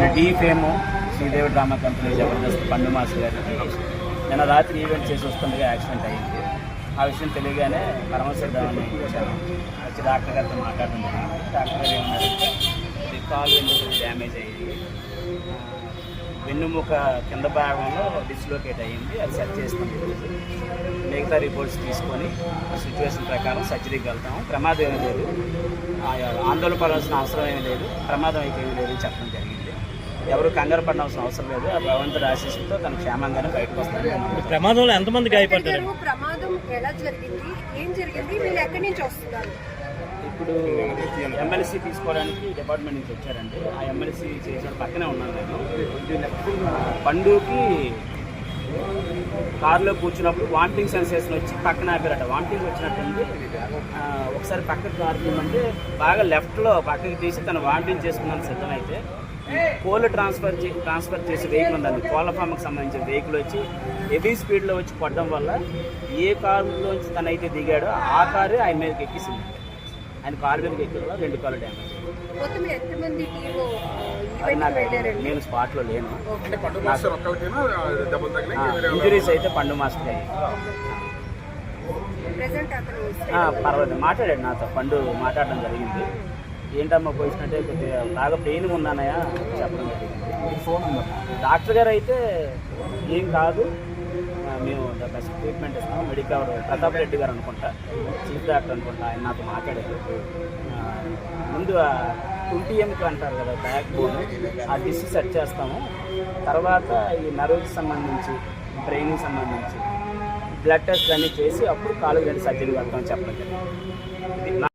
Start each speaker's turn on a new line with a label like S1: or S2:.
S1: మన the fame Sridevi drama company Jabardasth Pandu master గారికి నిన్న రాత్రి ఈవెంట్ చేసి వస్తుండగా యాక్సిడెంట్ అయ్యింది. ఆ విషయం తెలియగానే పరమశిద్దామని వచ్చాను. వచ్చి డాక్టర్ గారితో మాట్లాడడం జరిగింది. డాక్టర్ గారు ఏమన్నారంటే ఇది కాలు వెన్నుముక డ్యామేజ్ అయ్యింది, వెన్నుముక కింద భాగంలో డిస్లోకేట్ అయ్యింది, అది సెట్ చేస్తుంది. మిగతా రిపోర్ట్స్ తీసుకొని ఆ సిచ్యువేషన్ ప్రకారం సర్జరీకి వెళ్తాము. ప్రమాదం ఏమీ లేదు, ఆందోళన పడాల్సిన అవసరం ఏమీ లేదు, ప్రమాదం అయితే ఏమీ లేదు చెప్పడం జరిగింది. ఎవరు కంగారు పడాల్సిన అవసరం లేదు. ఆ భగవంతుడి ఆశీస్సుతో తను క్షేమంగానే బయటకు వస్తాను.
S2: ప్రమాదంలో ఎంతమంది గాయపడ్డారు?
S3: ప్రమాదం ఎలా జరిగింది, ఏం జరిగింది, వీళ్ళు ఎక్కడి నుంచి వస్తున్నారు?
S1: ఇప్పుడు ఎమ్మెల్సీ తీసుకోవడానికి డిపార్ట్మెంట్ నుంచి వచ్చారండి. ఆ ఎమ్మెల్సీ చేసిన పక్కనే ఉన్నాను నేను. పండుకి కారులో కూర్చున్నప్పుడు వామిటింగ్ సెన్సేషన్ వచ్చి పక్కన ఆపారట. వామిటింగ్ వచ్చినట్టుంది. ఒకసారి పక్కకు కారు తీయమంటే బాగా లెఫ్ట్లో పక్కకి తీసి తను వామిటింగ్ చేసుకున్నాను సిద్ధమైతే కోళ్ళు ట్రాన్స్ఫర్ చేసే వెహికల్ ఉందండి. కోళ్ళ ఫామ్కి సంబంధించిన వెహికల్ వచ్చి హెవీ స్పీడ్లో వచ్చి పడడం వల్ల ఏ కారులోంచి తనైతే దిగాడో ఆ కారు ఆయన మీదకి ఎక్కిసింది. ఆయన కారు మీదకి ఎక్కడంలో 2 కార్లు డ్యామేజ్. నేను స్పాట్లో లేను. ఇంజరీస్ అయితే పండు మాస్టర్ అయ్యి పర్వాలేదు మాట్లాడాడు నాతో. పండు మాట్లాడడం జరిగింది. ఏంటమ్మా పొజిషన్ అంటే కొద్దిగా బాగా పెయిన్ ఉన్నానయా చెప్పడం జరిగింది. ఫోన్ డాక్టర్ గారు అయితే ఏం కాదు, మేము బెస్ట్ ట్రీట్మెంట్ ఇస్తాం. మెడికవర్ ప్రతాప్ రెడ్డి గారు అనుకుంటా, చీఫ్ డాక్టర్ అనుకుంటా, ఆయన నాతో మాట్లాడారు. ముందు 20M అంటారు కదా బ్యాక్ బోన్, ఆ డిస్క్ సెట్ చేస్తాము. తర్వాత ఈ నర్వ్కి సంబంధించి బ్రెయిన్కి సంబంధించి బ్లడ్ టెస్ట్ అన్నీ చేసి అప్పుడు కాలు గంట సర్జరీ వెళ్తామని చెప్పడం జరిగింది.